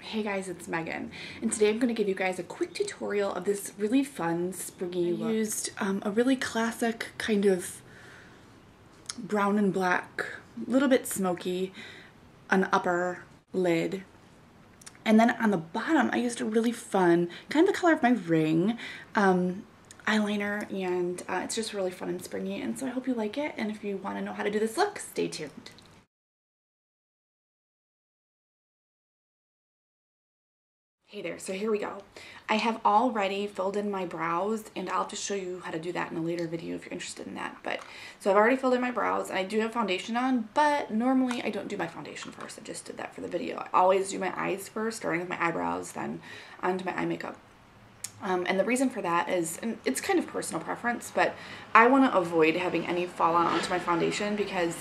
Hey guys, it's Megan, and today I'm going to give you guys a quick tutorial of this really fun springy look. I used a really classic kind of brown and black, a little bit smoky, an upper lid. And then on the bottom, I used a really fun, kind of the color of my ring, eyeliner, and it's just really fun and springy, and so I hope you like it, and if you want to know how to do this look, stay tuned. Hey there, so here we go. I have already filled in my brows, and I'll just show you how to do that in a later video if you're interested in that. So I've already filled in my brows, and I do have foundation on, but normally I don't do my foundation first. I just did that for the video. I always do my eyes first, starting with my eyebrows, then onto my eye makeup. And the reason for that is, and it's kind of personal preference, but I want to avoid having any fallout onto my foundation because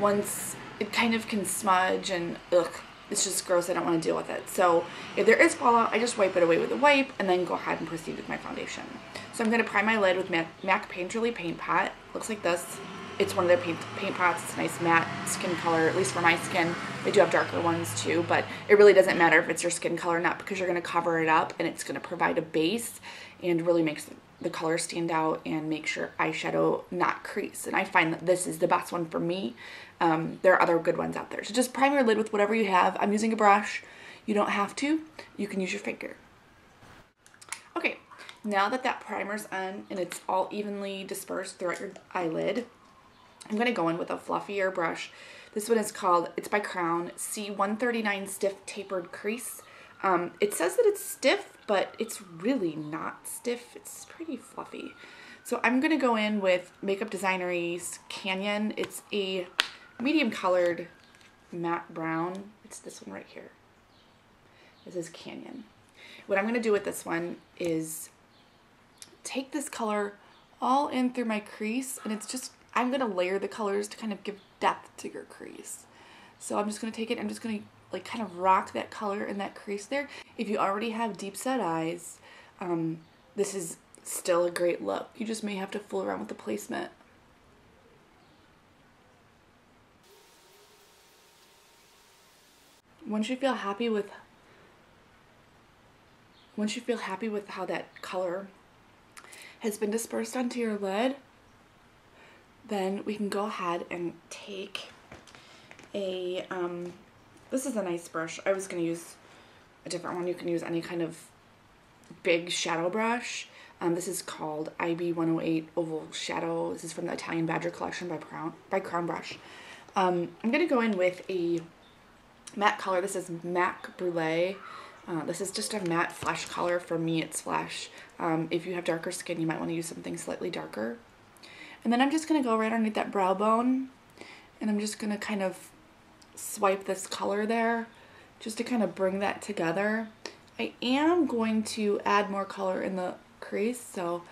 once it kind of can smudge and ugh, it's just gross. I don't want to deal with it. So if there is fallout, I just wipe it away with a wipe and then go ahead and proceed with my foundation. So I'm going to prime my lid with MAC Painterly Paint Pot. Looks like this. It's one of their paint pots. It's a nice matte skin color, at least for my skin. They do have darker ones too, but it really doesn't matter if it's your skin color or not because you're going to cover it up and it's going to provide a base and really makes the color stand out and makes your eyeshadow not crease. And I find that this is the best one for me. There are other good ones out there. So just prime your lid with whatever you have. I'm using a brush. You don't have to. You can use your finger. Okay, now that that primer's on and it's all evenly dispersed throughout your eyelid, I'm going to go in with a fluffier brush. This one is called, it's by Crown, C139 Stiff Tapered Crease. It says that it's stiff, but it's really not stiff. It's pretty fluffy. So I'm going to go in with Makeup Designery's Canyon. It's a medium colored matte brown. It's this one right here. This is Canyon. What I'm going to do with this one is take this color all in through my crease, and it's just, I'm going to layer the colors to kind of give depth to your crease. So I'm just going to take it, I'm just going to like kind of rock that color in that crease there. If you already have deep set eyes, this is still a great look. You just may have to fool around with the placement. Once you feel happy with how that color has been dispersed onto your lid, then we can go ahead and take a, this is a nice brush. I was going to use a different one. You can use any kind of big shadow brush. This is called IB108 Oval Shadow. This is from the Italian Badger collection by Crown Brush. I'm going to go in with a matte color. This is Mac Brulee. This is just a matte flesh color. For me, it's flesh. If you have darker skin, you might want to use something slightly darker. And then I'm just going to go right underneath that brow bone, and I'm just going to kind of swipe this color there just to kind of bring that together. I am going to add more color in the crease, so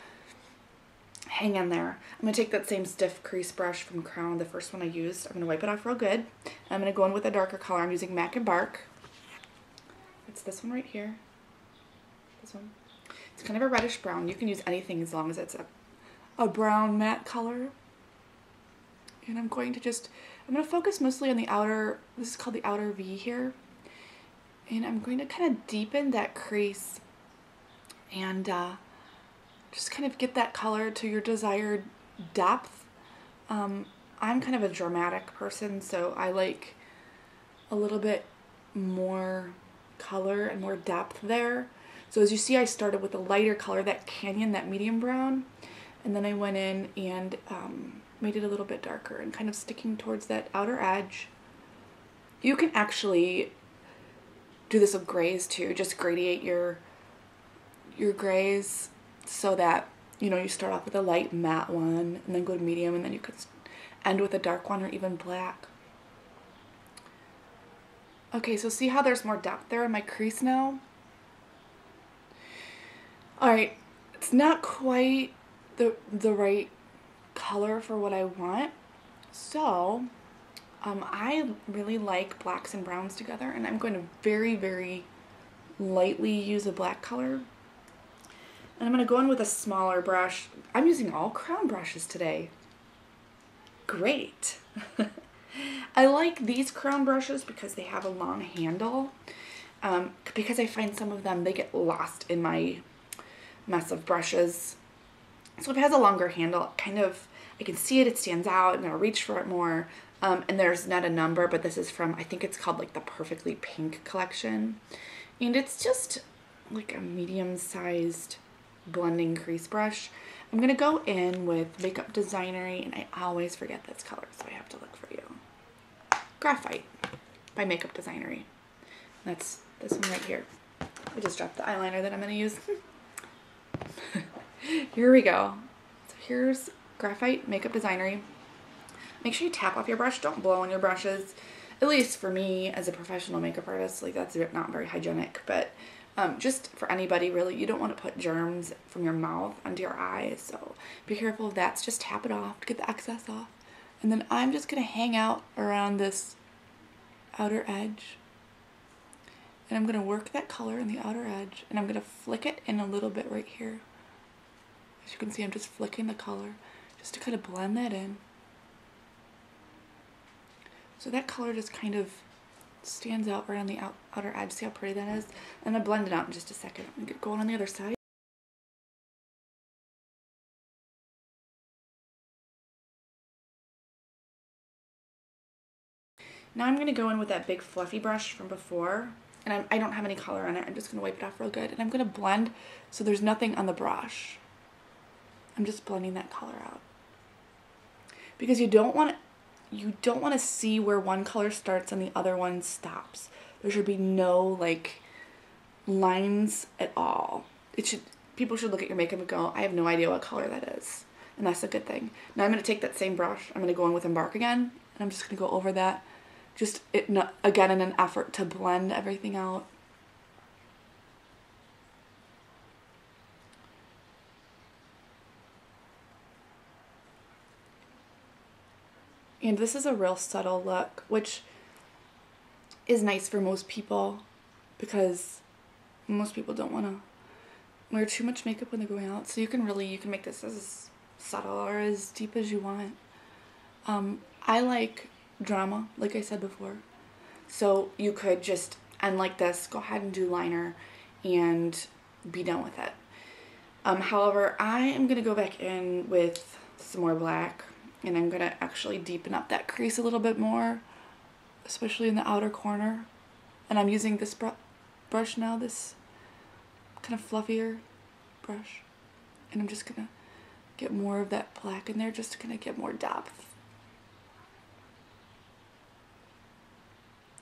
hang in there. I'm going to take that same stiff crease brush from Crown, the first one I used. I'm going to wipe it off real good. I'm going to go in with a darker color. I'm using Mac and Bark. It's this one right here. This one. It's kind of a reddish brown. You can use anything as long as it's a brown matte color. And I'm going to focus mostly on the outer, this is called the outer V here. And I'm going to kind of deepen that crease and just kind of get that color to your desired depth. I'm kind of a dramatic person, so I like a little bit more color and more depth there. So as you see, I started with a lighter color, that Canyon, that medium brown, and then I went in and made it a little bit darker and kind of sticking towards that outer edge. You can actually do this with grays too. Just gradiate your grays so that, you know, you start off with a light matte one and then go to medium, and then you could end with a dark one or even black. Okay, so see how there's more depth there in my crease now? Alright, it's not quite the right color for what I want, so I really like blacks and browns together, and I'm going to very, very lightly use a black color. And I'm going to go in with a smaller brush. I'm using all Crown brushes today. Great. I like these Crown brushes because they have a long handle. because I find some of them, they get lost in my mess of brushes. So if it has a longer handle, kind of, I can see it, it stands out, I'm gonna reach for it more. And there's not a number, but this is from, I think it's called like the Perfectly Pink collection. And it's just like a medium-sized blending crease brush. I'm gonna go in with Makeup Designery, and I always forget this color, so I have to look for you. Graphite by Makeup Designery. That's this one right here. I just dropped the eyeliner that I'm gonna use. Here we go. So here's Graphite Makeup Designery. Make sure you tap off your brush. Don't blow on your brushes. At least for me as a professional makeup artist, like that's not very hygienic, but just for anybody really, you don't want to put germs from your mouth onto your eyes, so be careful of that. So just tap it off to get the excess off. And then I'm just going to hang out around this outer edge. And I'm going to work that color in the outer edge, and I'm going to flick it in a little bit right here. As you can see, I'm just flicking the color just to kind of blend that in. So that color just kind of stands out right on the outer edge. See how pretty that is? I'm going to blend it out in just a second. I'm going to get going on the other side. Now I'm going to go in with that big fluffy brush from before. And I don't have any color on it. I'm just going to wipe it off real good. And I'm going to blend so there's nothing on the brush. I'm just blending that color out. Because you don't want to see where one color starts and the other one stops. There should be no like lines at all. People should look at your makeup and go, I have no idea what color that is. And that's a good thing. Now I'm going to take that same brush. I'm going to go in with Embark again. And I'm just going to go over that. Just again in an effort to blend everything out. And this is a real subtle look, which is nice for most people because most people don't want to wear too much makeup when they're going out. So you can make this as subtle or as deep as you want. I like drama, like I said before. So you could just end like this, go ahead and do liner and be done with it. However, I am going to go back in with some more black. And I'm going to actually deepen up that crease a little bit more, especially in the outer corner. And I'm using this brush now, this kind of fluffier brush. And I'm just going to get more of that black in there just to kind of get more depth.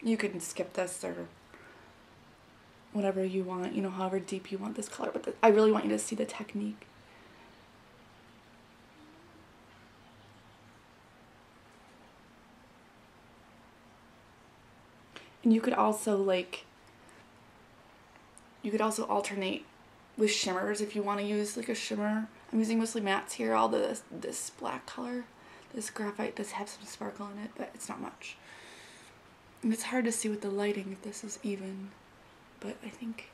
You can skip this or whatever you want, however deep you want this color. But I really want you to see the technique. And you could also alternate with shimmers if you want to use like a shimmer. I'm using mostly mattes here. All this black color, this graphite does have some sparkle in it, but it's not much. And it's hard to see with the lighting if this is even, but I think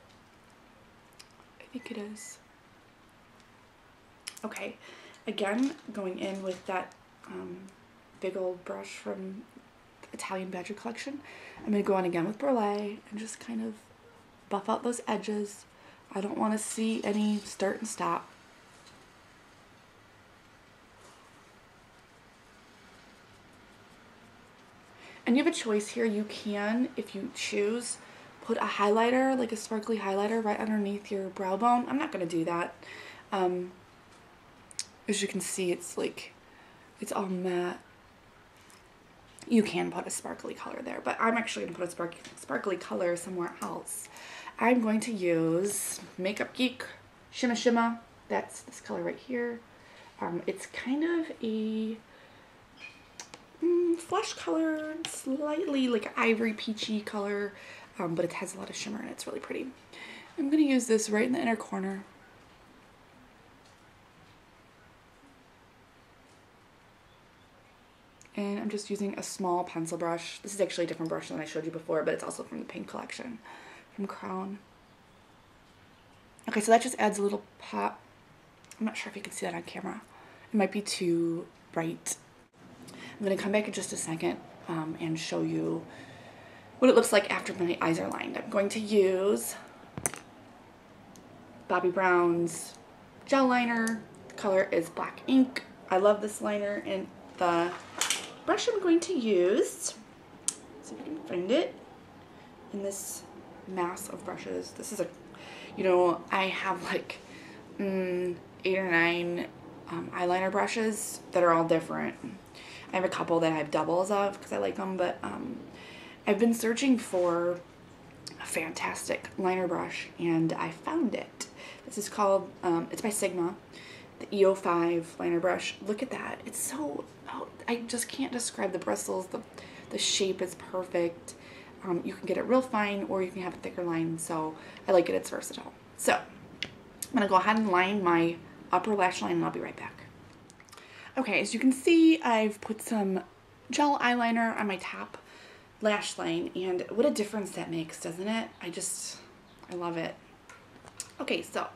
it is. Okay, again, going in with that big old brush from Italian Badger collection. I'm going to go in again with Burlay and just kind of buff out those edges. I don't want to see any start and stop. And you have a choice here. You can, if you choose, put a highlighter, like a sparkly highlighter, right underneath your brow bone. I'm not going to do that. As you can see, it's all matte. You can put a sparkly color there, but I'm actually going to put a sparkly color somewhere else. I'm going to use Makeup Geek Shimma Shimma. That's this color right here. It's kind of a flesh color, slightly like ivory peachy color, but it has a lot of shimmer and it's really pretty. I'm going to use this right in the inner corner. And I'm just using a small pencil brush. This is actually a different brush than I showed you before, but it's also from the Pink collection from Crown. Okay, so that just adds a little pop. I'm not sure if you can see that on camera. It might be too bright. I'm going to come back in just a second and show you what it looks like after my eyes are lined. I'm going to use Bobbi Brown's gel liner. The color is Black Ink. I love this liner, and the brush I'm going to use, see if I can find it, in this mass of brushes. This is a, you know, I have like 8 or 9 eyeliner brushes that are all different. I have a couple that I have doubles of because I like them, but I've been searching for a fantastic liner brush and I found it. This is called, it's by Sigma, the EO5 liner brush. Look at that. It's so, oh, I just can't describe the bristles. The shape is perfect. You can get it real fine or you can have a thicker line, so I like it. It's versatile. So I'm going to go ahead and line my upper lash line and I'll be right back. Okay, as you can see, I've put some gel eyeliner on my top lash line, and what a difference that makes, doesn't it? I love it. Okay, so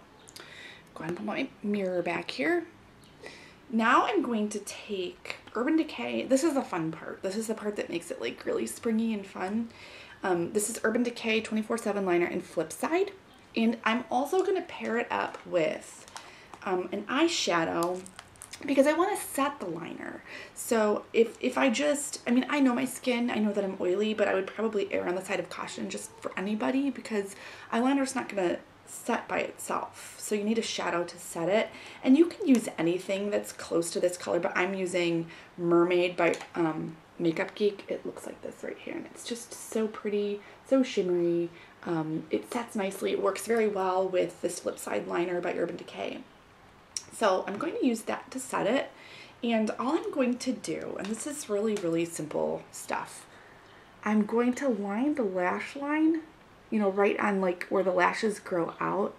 go ahead and put my mirror back here. Now I'm going to take Urban Decay. This is the fun part. This is the part that makes it like really springy and fun. This is Urban Decay 24/7 liner in Flipside, and I'm also going to pair it up with an eyeshadow because I want to set the liner. So if I just, I mean, I know my skin, I know that I'm oily, but I would probably err on the side of caution just for anybody because eyeliner's not going to set by itself. So you need a shadow to set it. And you can use anything that's close to this color, but I'm using Mermaid by Makeup Geek. It looks like this right here, and it's just so pretty, so shimmery. It sets nicely. It works very well with this Flipside liner by Urban Decay. So I'm going to use that to set it, and all I'm going to do, and this is really, really simple stuff, I'm going to line the lash line, you know, right on like where the lashes grow out.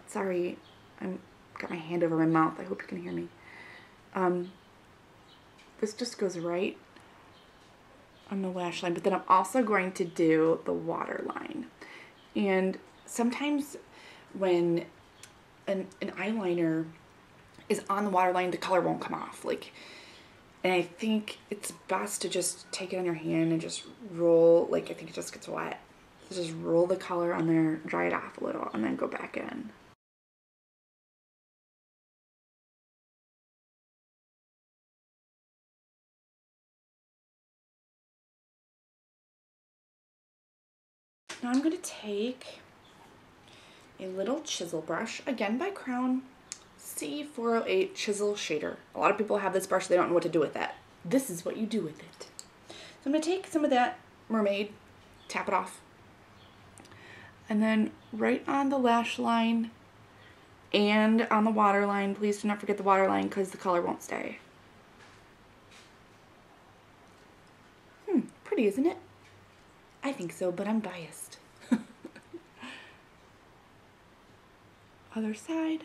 Sorry, I'm got my hand over my mouth. I hope you can hear me. This just goes right on the lash line, but then I'm also going to do the waterline. And sometimes when an eyeliner is on the waterline, the color won't come off. Like, and I think it's best to just take it on your hand and just roll, like I think it just gets wet. So just roll the color on there, dry it off a little, and then go back in. Now I'm going to take a little chisel brush, again by Crown, C408 Chisel Shader. A lot of people have this brush, they don't know what to do with that. This is what you do with it. So I'm going to take some of that Mermaid, tap it off, and then right on the lash line and on the waterline. Please do not forget the waterline because the color won't stay. Pretty, isn't it? I think so, but I'm biased. Other side.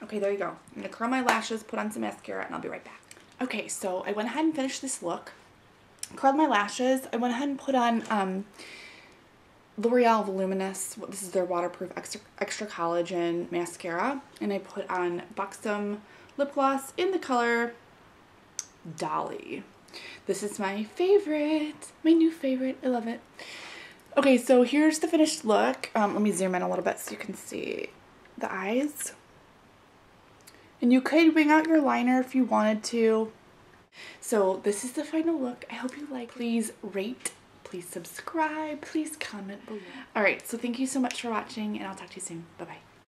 Okay, there you go. I'm going to curl my lashes, put on some mascara, and I'll be right back. Okay, so I went ahead and finished this look. Curled my lashes. I went ahead and put on L'Oreal Voluminous. This is their waterproof extra collagen mascara. And I put on Buxom lip gloss in the color Dolly. This is my favorite. My new favorite. I love it. Okay, so here's the finished look. Let me zoom in a little bit so you can see the eyes. And you could bring out your liner if you wanted to. So this is the final look. I hope you like. Please rate, please subscribe, please comment below. Alright, so thank you so much for watching, and I'll talk to you soon. Bye-bye.